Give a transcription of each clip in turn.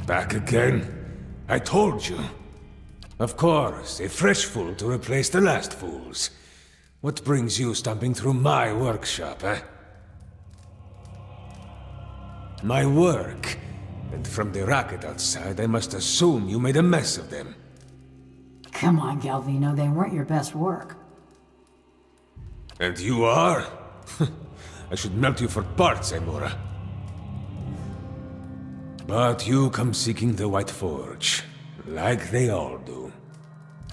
Back again? I told you. Of course, a fresh fool to replace the last fools. What brings you stomping through my workshop, eh? My work. And from the racket outside, I must assume you made a mess of them. Come on, Galvino, they weren't your best work. And you are? I should melt you for parts, Amora. But you come seeking the White Forge, like they all do.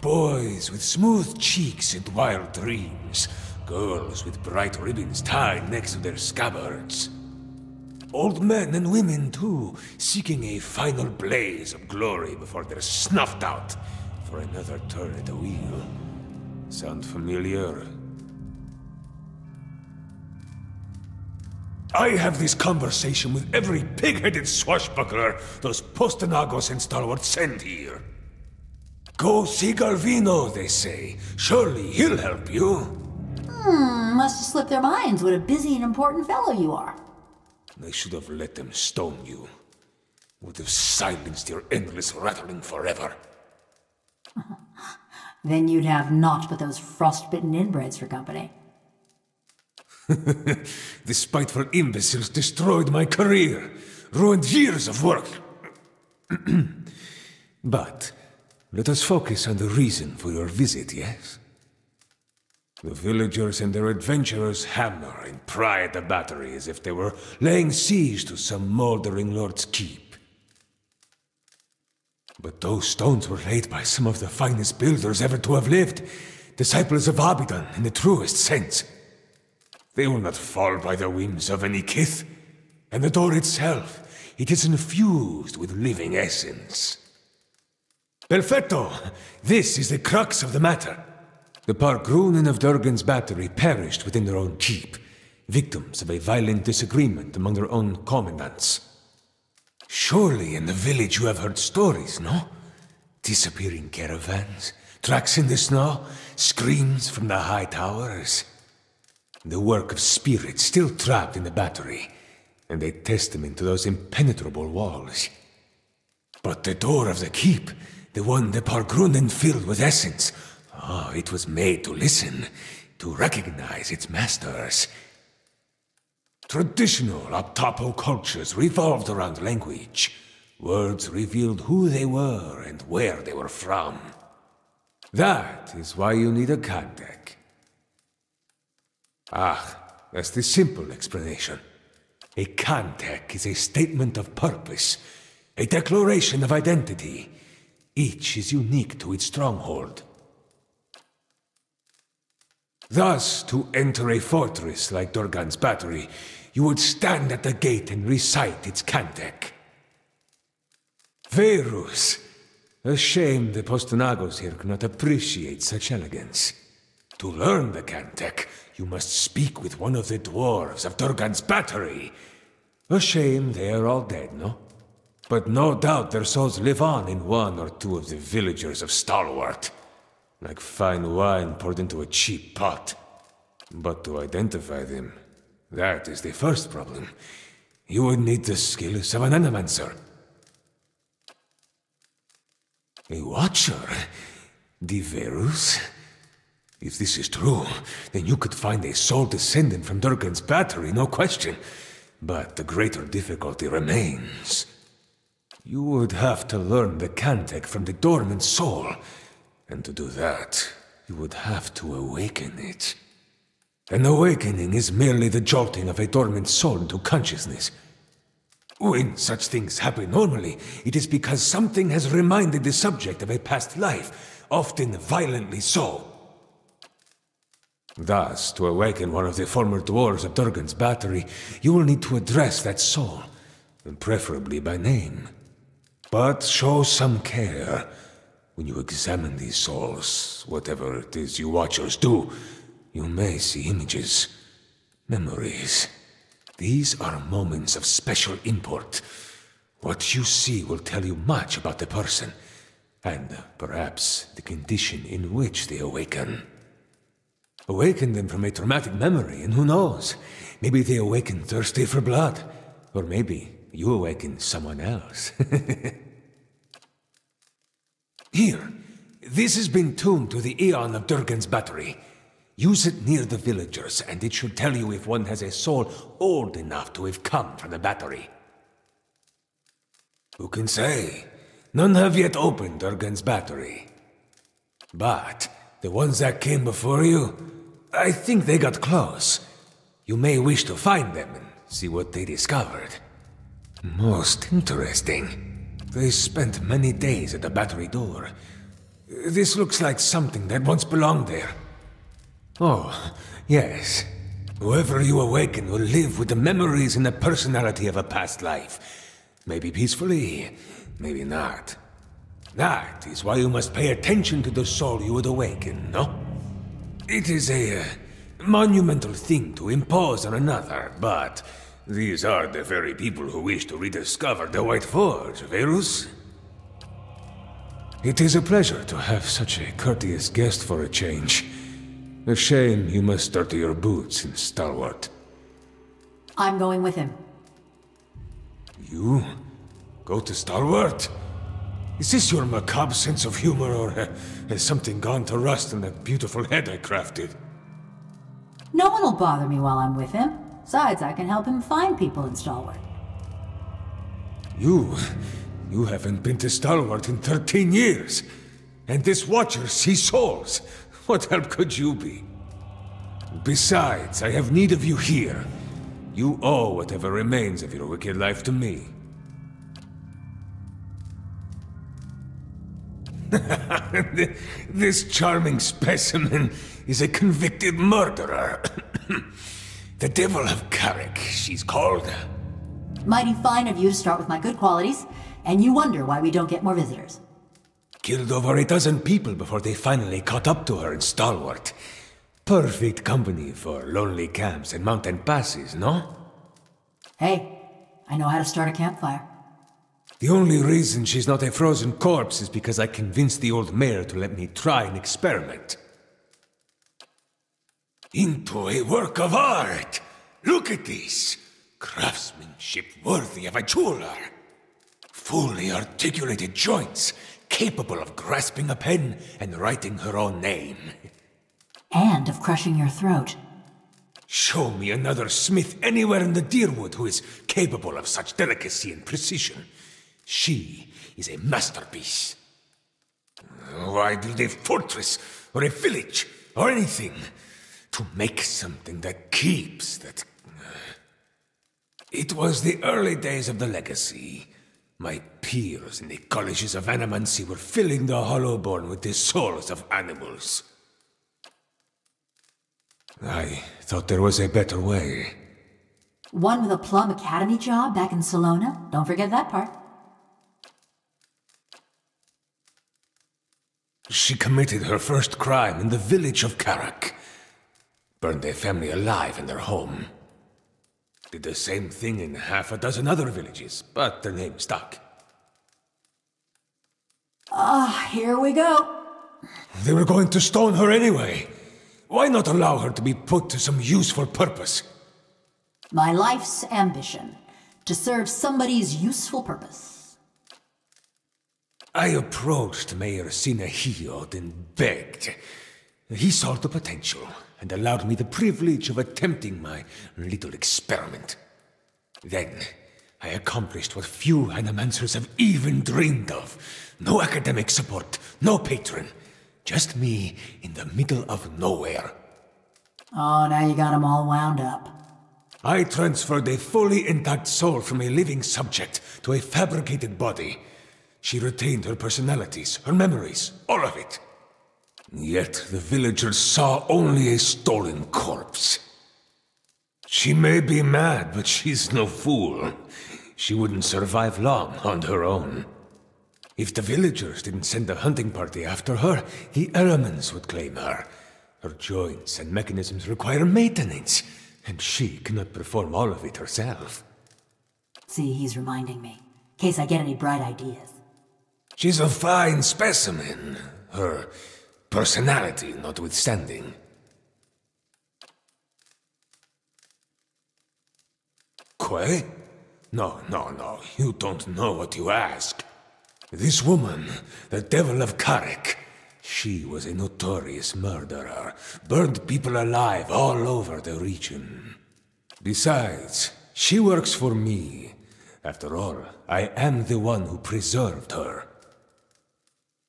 Boys with smooth cheeks and wild dreams. Girls with bright ribbons tied next to their scabbards. Old men and women, too, seeking a final blaze of glory before they're snuffed out for another turn at the wheel. Sound familiar? I have this conversation with every pig-headed swashbuckler those Postonagos and stalwarts send here. Go see Garvino, they say. Surely he'll help you. Must have slipped their minds what a busy and important fellow you are. I should have let them stone you. Would have silenced your endless rattling forever. Then you'd have naught but those frostbitten inbreds for company. The spiteful imbeciles destroyed my career, ruined years of work. But let us focus on the reason for your visit, yes? The villagers and their adventurers hammer and pry at the battery as if they were laying siege to some moldering lord's keep. But those stones were laid by some of the finest builders ever to have lived, disciples of Abidan in the truest sense. They will not fall by the whims of any kith, and the door itself, it is infused with living essence. Perfetto! This is the crux of the matter. The Pargrunen of Durgan's battery perished within their own keep, victims of a violent disagreement among their own commandants. Surely in the village you have heard stories, no? Disappearing caravans, tracks in the snow, screams from the high towers. The work of spirits still trapped in the battery, and a testament to those impenetrable walls. But the door of the keep, the one the Pargrunen filled with essence, it was made to listen, to recognize its masters. Traditional Aptapo cultures revolved around language. Words revealed who they were and where they were from. That is why you need a Kantek. That's the simple explanation. A Kantek is a statement of purpose, a declaration of identity. Each is unique to its stronghold. Thus, to enter a fortress like Durgan's battery, you would stand at the gate and recite its Kantek. Verus! A shame the Postonagos here cannot appreciate such elegance. To learn the Kantek, you must speak with one of the dwarves of Durgan's battery. A shame they are all dead, no? But no doubt their souls live on in one or two of the villagers of Stalwart. Like fine wine poured into a cheap pot. But to identify them, that is the first problem. You would need the skills of an animancer. A watcher? The Verus? If this is true, then you could find a sole descendant from Durgan's battery, no question. But the greater difficulty remains. You would have to learn the Kantek from the dormant soul. And to do that, you would have to awaken it. An awakening is merely the jolting of a dormant soul into consciousness. When such things happen normally, it is because something has reminded the subject of a past life, often violently so. Thus, to awaken one of the former dwarves of Durgan's battery, you will need to address that soul, and preferably by name. But show some care. When you examine these souls, whatever it is you watchers do, you may see images, memories. These are moments of special import. What you see will tell you much about the person, and perhaps the condition in which they awaken. Awaken them from a traumatic memory, and who knows? Maybe they awaken thirsty for blood, or maybe you awaken someone else. Here, this has been tuned to the Aeon of Durgan's battery. Use it near the villagers, and it should tell you if one has a soul old enough to have come from the battery. Who can say? None have yet opened Durgan's battery. But the ones that came before you, I think they got close. You may wish to find them and see what they discovered. Most interesting. They spent many days at the battery door. This looks like something that once belonged there. Oh, yes. Whoever you awaken will live with the memories and the personality of a past life. Maybe peacefully, maybe not. That is why you must pay attention to the soul you would awaken, no? It is a monumental thing to impose on another, but these are the very people who wish to rediscover the White Forge, Verus? It is a pleasure to have such a courteous guest for a change. A shame you must dirty your boots in Stalwart. I'm going with him. You? Go to Stalwart? Is this your macabre sense of humor, or has something gone to rust in that beautiful head I crafted? No one will bother me while I'm with him. Besides, I can help him find people in Stalwart. You haven't been to Stalwart in 13 years. And this Watcher sees souls. What help could you be? Besides, I have need of you here. You owe whatever remains of your wicked life to me. This charming specimen is a convicted murderer. The Devil of Carrick, she's called. Mighty fine of you to start with my good qualities, and you wonder why we don't get more visitors. Killed over a dozen people before they finally caught up to her in Stalwart. Perfect company for lonely camps and mountain passes, no? Hey, I know how to start a campfire. The only reason she's not a frozen corpse is because I convinced the old mayor to let me try an experiment. Into a work of art! Look at this! Craftsmanship worthy of a jeweler! Fully articulated joints, capable of grasping a pen and writing her own name. And of crushing your throat. Show me another smith anywhere in the Deerwood who is capable of such delicacy and precision. She is a masterpiece. Why build a fortress or a village or anything? To make something that keeps, that... It was the early days of the Legacy. My peers in the colleges of Animancy were filling the Hollowborn with the souls of animals. I thought there was a better way. One with a plum academy job back in Salona? Don't forget that part. She committed her first crime in the village of Karak. Burned their family alive in their home. Did the same thing in half a dozen other villages, but their name stuck. Here we go. They were going to stone her anyway. Why not allow her to be put to some useful purpose? My life's ambition. To serve somebody's useful purpose. I approached Mayor Sinahiod and begged. He saw the potential and allowed me the privilege of attempting my little experiment. Then, I accomplished what few Animancers have even dreamed of. No academic support, no patron. Just me in the middle of nowhere. Oh, now you got 'em all wound up. I transferred a fully intact soul from a living subject to a fabricated body. She retained her personalities, her memories, all of it. Yet the villagers saw only a stolen corpse. She may be mad, but she's no fool. She wouldn't survive long on her own. If the villagers didn't send a hunting party after her, the Eramans would claim her. Her joints and mechanisms require maintenance, and she cannot perform all of it herself. See, he's reminding me. In case I get any bright ideas. She's a fine specimen, her personality notwithstanding. Quay? No, you don't know what you ask. This woman, the Devil of Karek, she was a notorious murderer, burned people alive all over the region. Besides, she works for me. After all, I am the one who preserved her.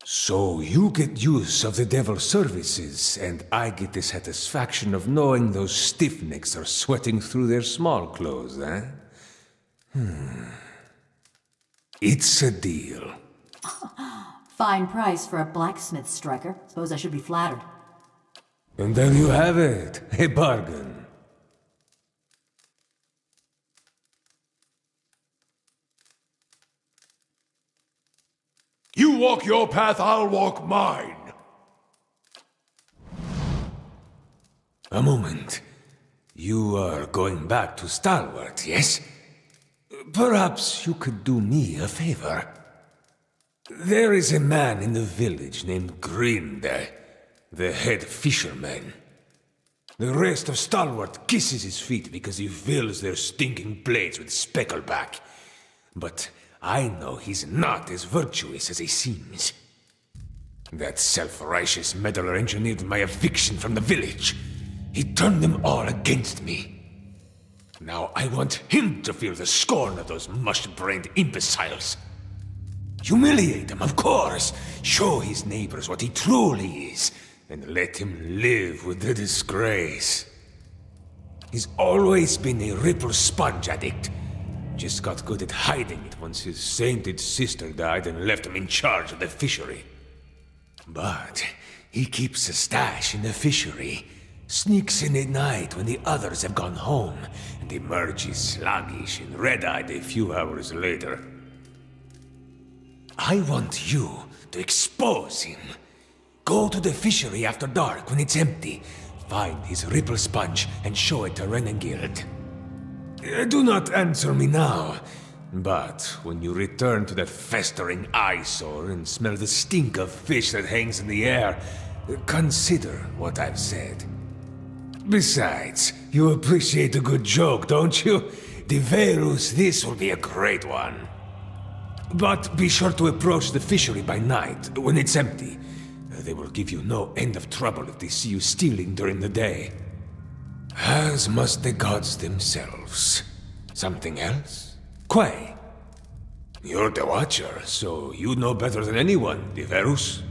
So you get use of the Devil's services, and I get the satisfaction of knowing those stiffnecks are sweating through their small clothes, eh? It's a deal. Fine price for a blacksmith striker. Suppose I should be flattered. And there you have it, a bargain. You walk your path, I'll walk mine. A moment. You are going back to Stalwart, yes? Perhaps you could do me a favor. There is a man in the village named Grinde, the head fisherman. The rest of Stalwart kisses his feet because he fills their stinking plates with speckleback. But I know he's not as virtuous as he seems. That self-righteous meddler engineered my eviction from the village. He turned them all against me. Now I want him to feel the scorn of those mush-brained imbeciles. Humiliate him, of course. Show his neighbors what he truly is, and let him live with the disgrace. He's always been a Ripple sponge addict. Just got good at hiding it once his sainted sister died and left him in charge of the fishery. But he keeps a stash in the fishery, sneaks in at night when the others have gone home, and emerges sluggish and red-eyed a few hours later. I want you to expose him. Go to the fishery after dark when it's empty. Find his Ripple sponge and show it to Renengild. Do not answer me now, but when you return to that festering eyesore and smell the stink of fish that hangs in the air, consider what I've said. Besides, you appreciate a good joke, don't you? Deverus, this will be a great one. But be sure to approach the fishery by night, when it's empty. They will give you no end of trouble if they see you stealing during the day. As must the gods themselves. Something else? Quay. You're the Watcher, so you know better than anyone, Deverus.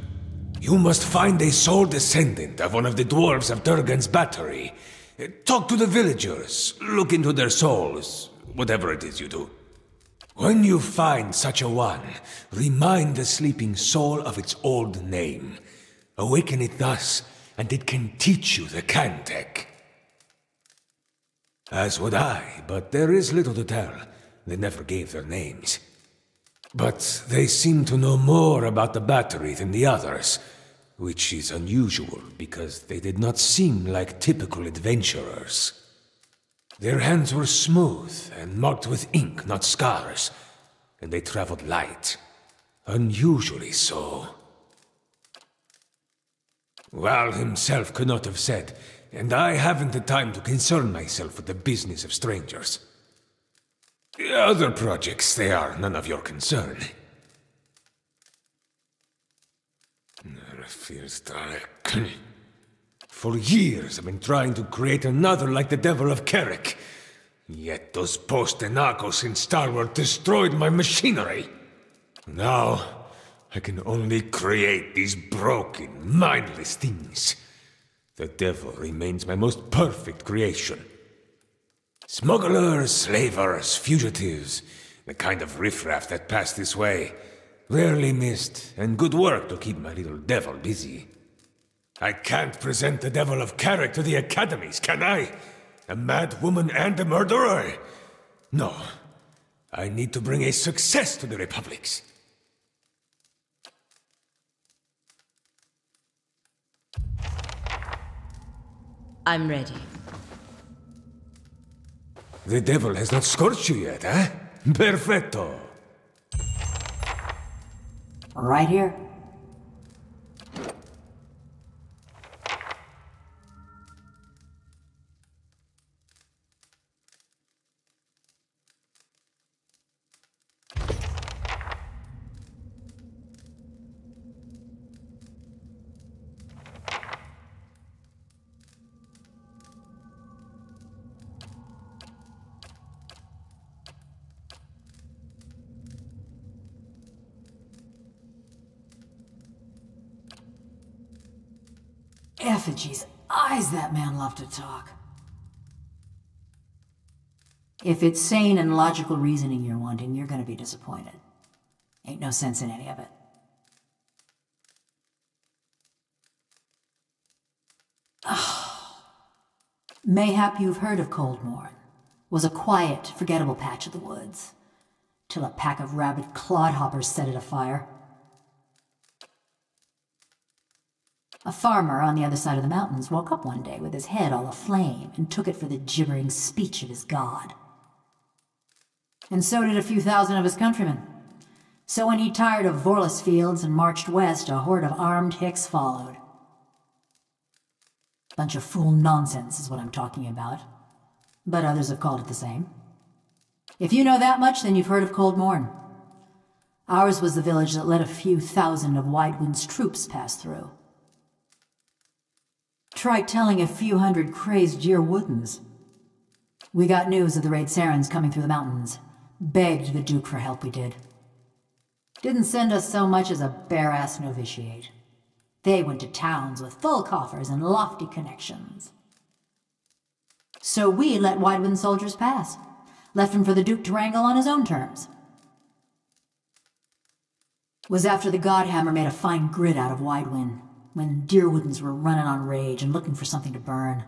You must find a sole descendant of one of the dwarves of Durgan's battery. Talk to the villagers, look into their souls, whatever it is you do. When you find such a one, remind the sleeping soul of its old name. Awaken it thus, and it can teach you the Cantek. As would I, but there is little to tell. They never gave their names. But they seem to know more about the battery than the others, which is unusual because they did not seem like typical adventurers. Their hands were smooth and marked with ink, not scars, and they traveled light, unusually so. Val himself could not have said, and I haven't the time to concern myself with the business of strangers. Other projects, they are none of your concern. For years I've been trying to create another like the Devil of Karek. Yet those post-Enagos in Stalwart destroyed my machinery. Now, I can only create these broken, mindless things. The Devil remains my most perfect creation. Smugglers, slavers, fugitives, the kind of riffraff that pass this way. Rarely missed, and good work to keep my little devil busy. I can't present the Devil of Karek to the academies, can I? A mad woman and a murderer? No. I need to bring a success to the republics. I'm ready. The Devil has not scorched you yet, eh? Perfetto. Right here. Effigy's eyes, that man loved to talk. If it's sane and logical reasoning you're wanting, you're gonna be disappointed. Ain't no sense in any of it. Mayhap you've heard of Coldmorn. Was a quiet, forgettable patch of the woods, till a pack of rabid clodhoppers set it afire. A farmer on the other side of the mountains woke up one day with his head all aflame and took it for the gibbering speech of his god. And so did a few thousand of his countrymen. So when he tired of Vorlus fields and marched west, a horde of armed hicks followed. Bunch of fool nonsense is what I'm talking about. But others have called it the same. If you know that much, then you've heard of Coldmorn. Ours was the village that let a few thousand of Widewind's troops pass through. Try telling a few hundred crazed Yearwoodens. We got news of the raid Sarens coming through the mountains. Begged the Duke for help, we did. Didn't send us so much as a bare-ass novitiate. They went to towns with full coffers and lofty connections. So we let Widewind soldiers pass. Left him for the Duke to wrangle on his own terms. Was after the Godhammer made a fine grit out of Widewind, when Deerwoodens were running on rage and looking for something to burn.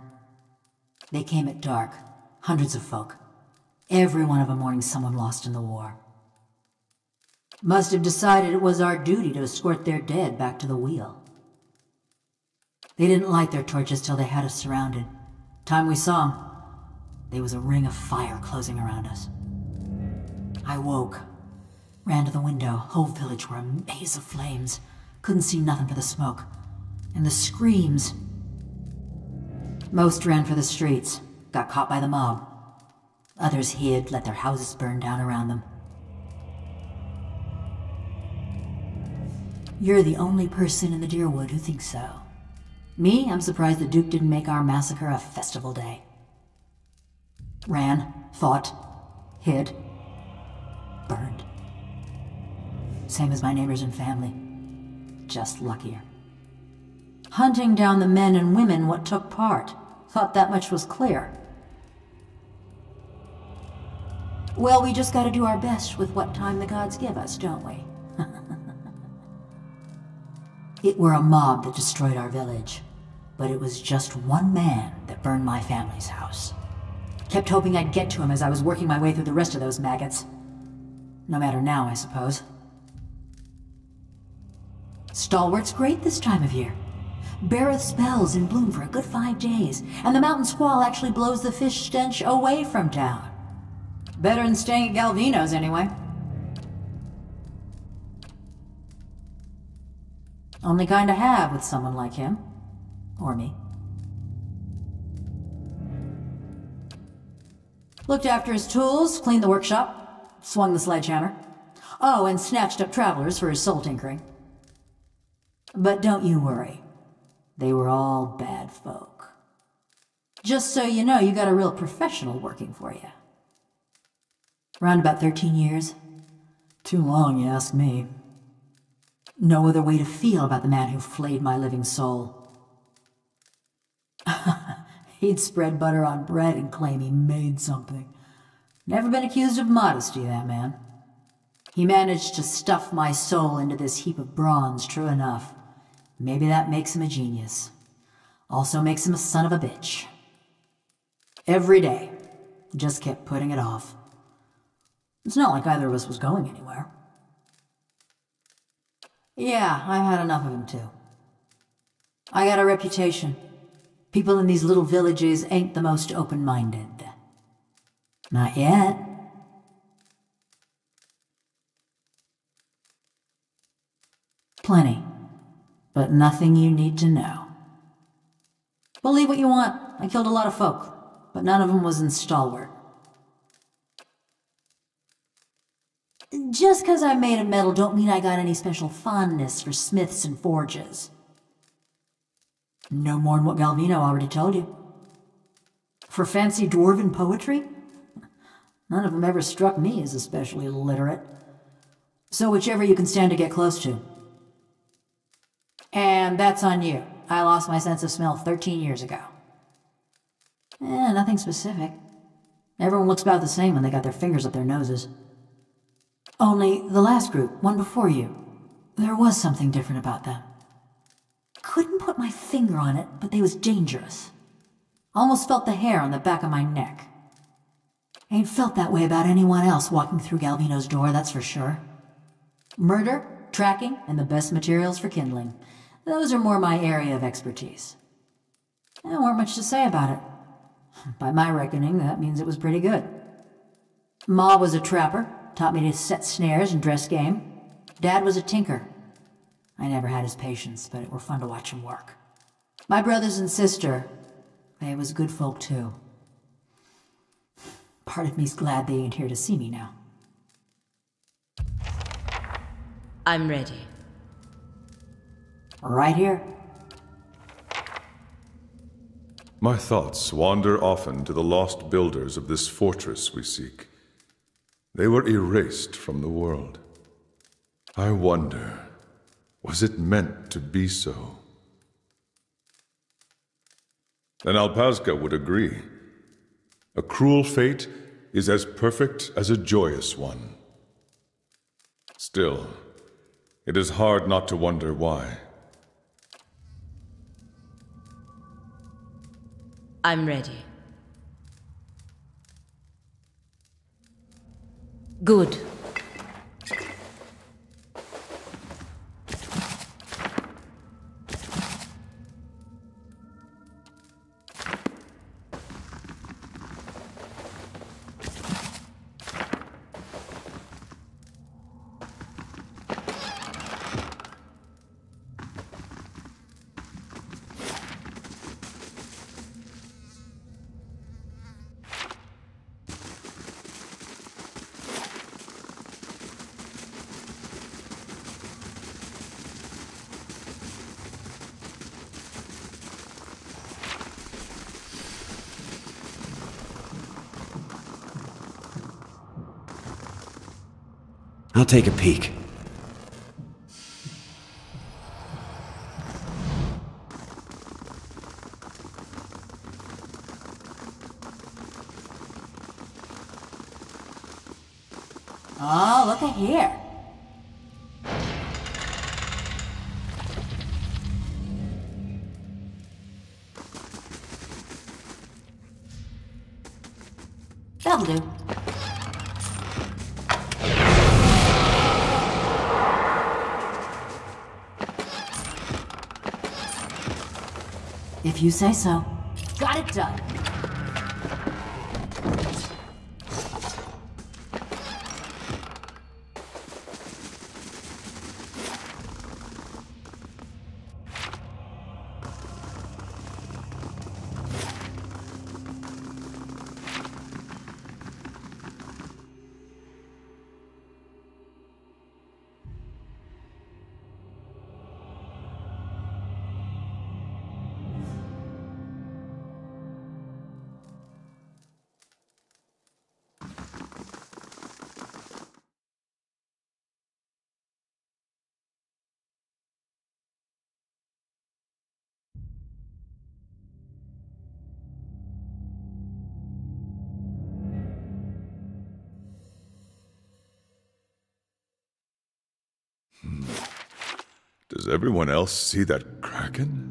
They came at dark, hundreds of folk. Every one of them mourning someone lost in the war. Must have decided it was our duty to escort their dead back to the wheel. They didn't light their torches till they had us surrounded. Time we saw them, there was a ring of fire closing around us. I woke, ran to the window. Whole village were a maze of flames. Couldn't see nothing for the smoke. And the screams. Most ran for the streets, got caught by the mob. Others hid, let their houses burn down around them. You're the only person in the Deerwood who thinks so. Me, I'm surprised the Duke didn't make our massacre a festival day. Ran, fought, hid, burned. Same as my neighbors and family. Just luckier. Hunting down the men and women what took part. Thought that much was clear. Well, we just gotta do our best with what time the gods give us, don't we? It were a mob that destroyed our village, but it was just one man that burned my family's house. Kept hoping I'd get to him as I was working my way through the rest of those maggots. No matter now, I suppose. Stalwart's great this time of year. Beareth spells in bloom for a good 5 days, and the mountain squall actually blows the fish stench away from town. Better than staying at Galvino's, anyway. Only kind to have with someone like him. Or me. Looked after his tools, cleaned the workshop, swung the sledgehammer. Oh, and snatched up travelers for his soul tinkering. But don't you worry. They were all bad folk. Just so you know, you got a real professional working for you. Around about 13 years. Too long, you ask me. No other way to feel about the man who flayed my living soul. He'd spread butter on bread and claim he made something. Never been accused of modesty, that man. He managed to stuff my soul into this heap of bronze, true enough. Maybe that makes him a genius. Also makes him a son of a bitch. Every day. Just kept putting it off. It's not like either of us was going anywhere. Yeah, I've had enough of him too. I got a reputation. People in these little villages ain't the most open-minded. Not yet. Plenty. But nothing you need to know. Believe what you want. I killed a lot of folk, but none of them was in Stalwart. Just 'cause I made of metal don't mean I got any special fondness for smiths and forges. No more'n what Galvino already told you. For fancy dwarven poetry? None of them ever struck me as especially literate. So whichever you can stand to get close to. And that's on you. I lost my sense of smell 13 years ago. Nothing specific. Everyone looks about the same when they got their fingers up their noses. Only the last group, one before you, there was something different about them. Couldn't put my finger on it, but they was dangerous. Almost felt the hair on the back of my neck. Ain't felt that way about anyone else walking through Galvino's door, that's for sure. Murder, tracking, and the best materials for kindling. Those are more my area of expertise. There weren't much to say about it. By my reckoning, that means it was pretty good. Ma was a trapper, taught me to set snares and dress game. Dad was a tinker. I never had his patience, but it were fun to watch him work. My brothers and sister, they was good folk too. Part of me's glad they ain't here to see me now. I'm ready. Right here. My thoughts wander often to the lost builders of this fortress we seek. They were erased from the world. I wonder, was it meant to be so? Then Alpazka would agree. A cruel fate is as perfect as a joyous one. Still, it is hard not to wonder why. I'm ready. Good. I'll take a peek. Oh, look at here. That'll do. If you say so. Got it done. Does everyone else see that kraken?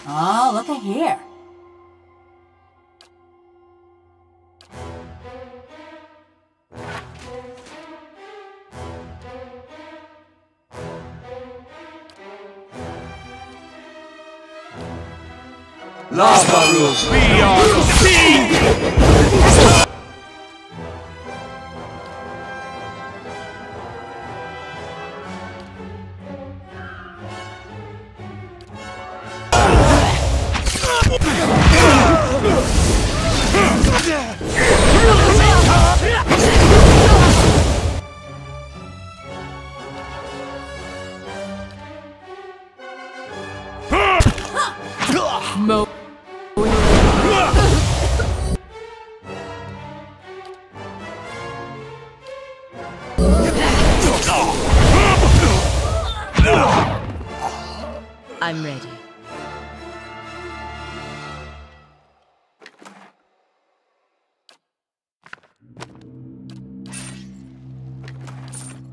Oh, look at here. Lava room. We are sea. I'm ready.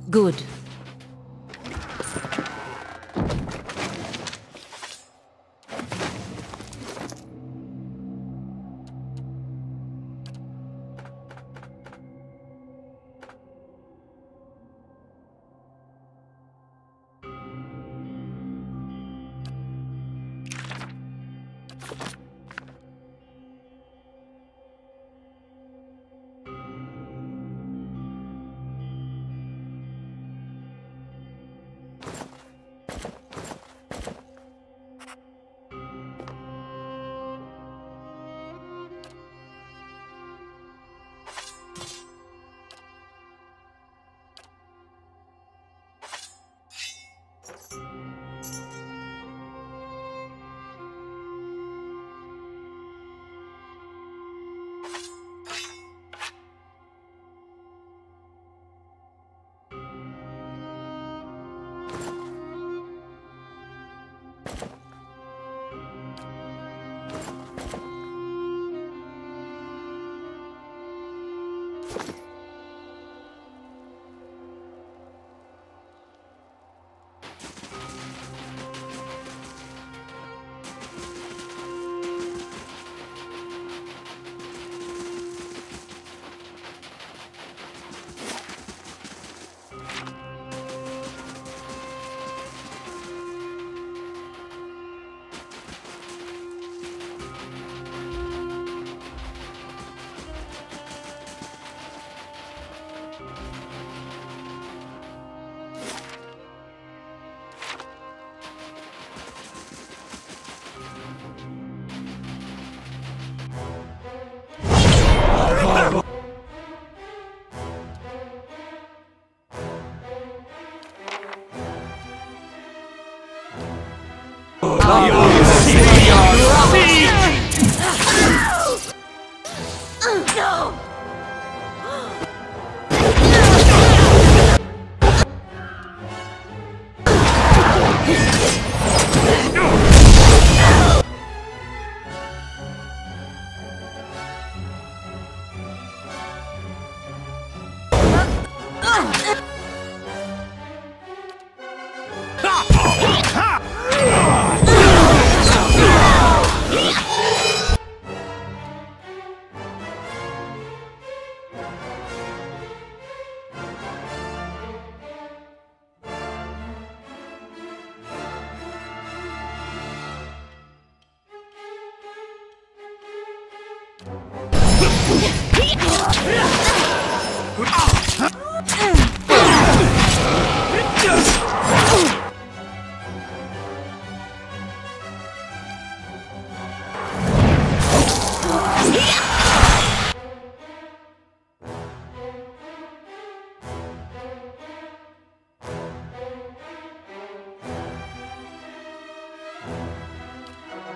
Good.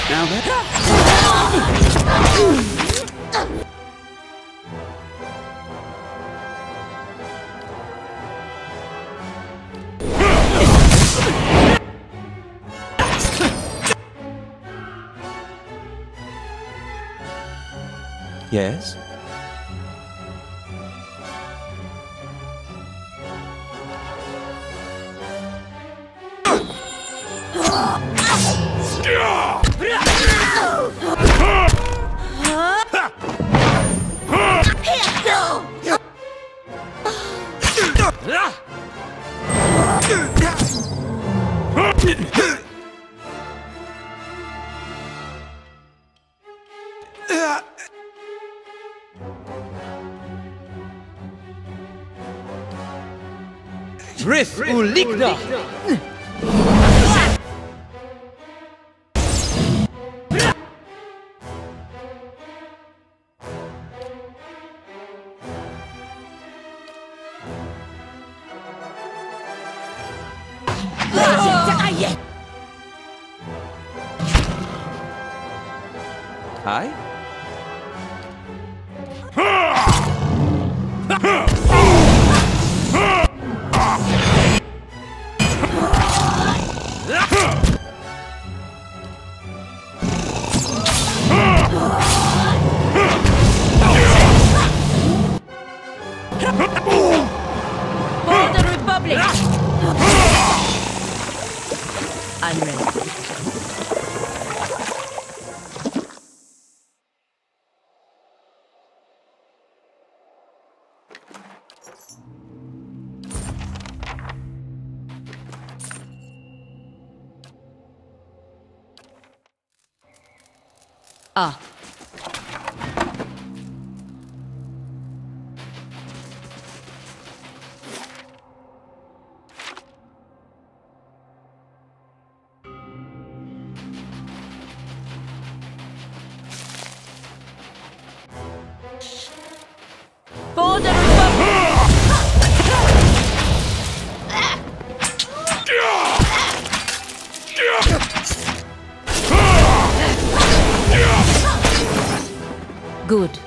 Now that... Yes? Rith Ulikna! Hi? For the Republic! I'm ready. Ah. For the Republic! Good.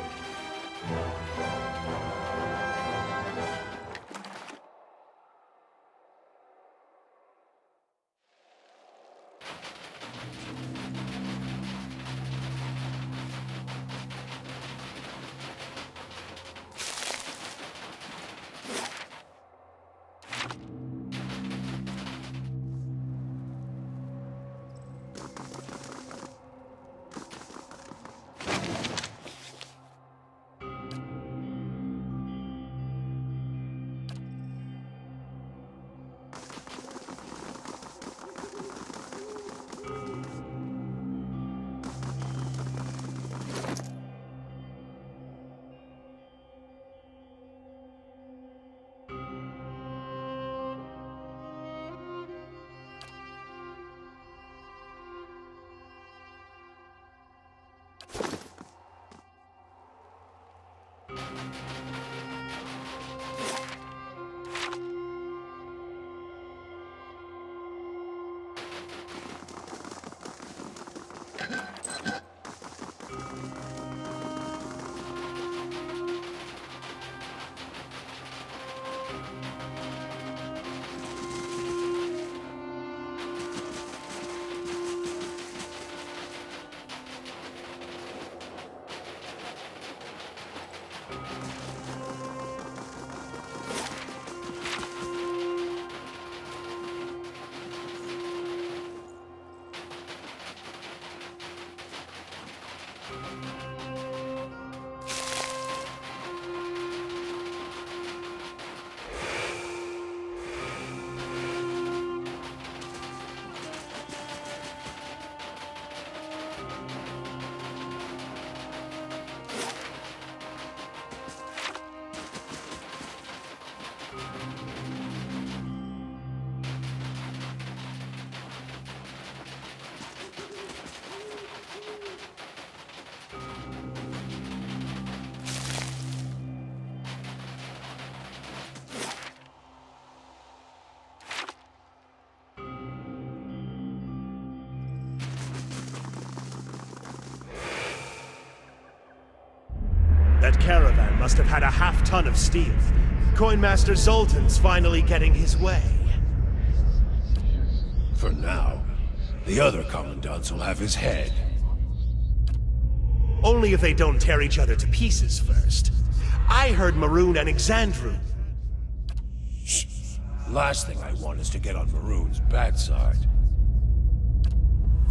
That caravan must have had a half-ton of steel. Coinmaster Zoltan's finally getting his way. For now, the other commandants will have his head. Only if they don't tear each other to pieces first. I heard Maroon and Exandru. Shh. Last thing I want is to get on Maroon's bad side.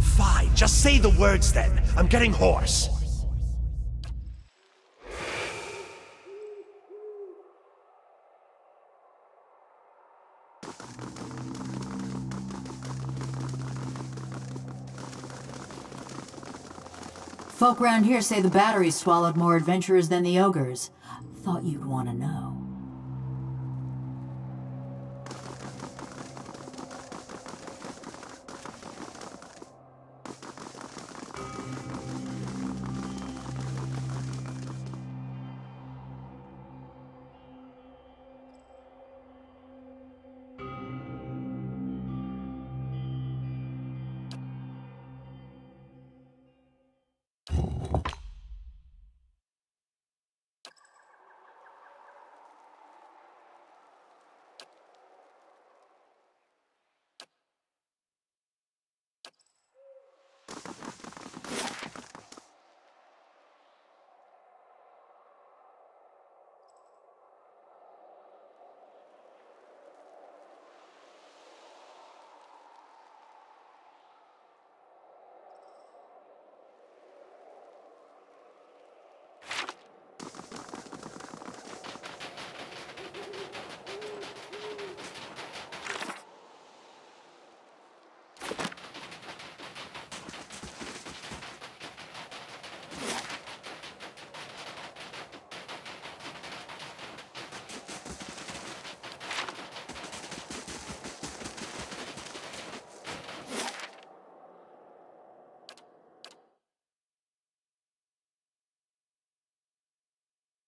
Fine, just say the words then. I'm getting hoarse. Folk round here say the batteries swallowed more adventurers than the ogres. Thought you'd want to know.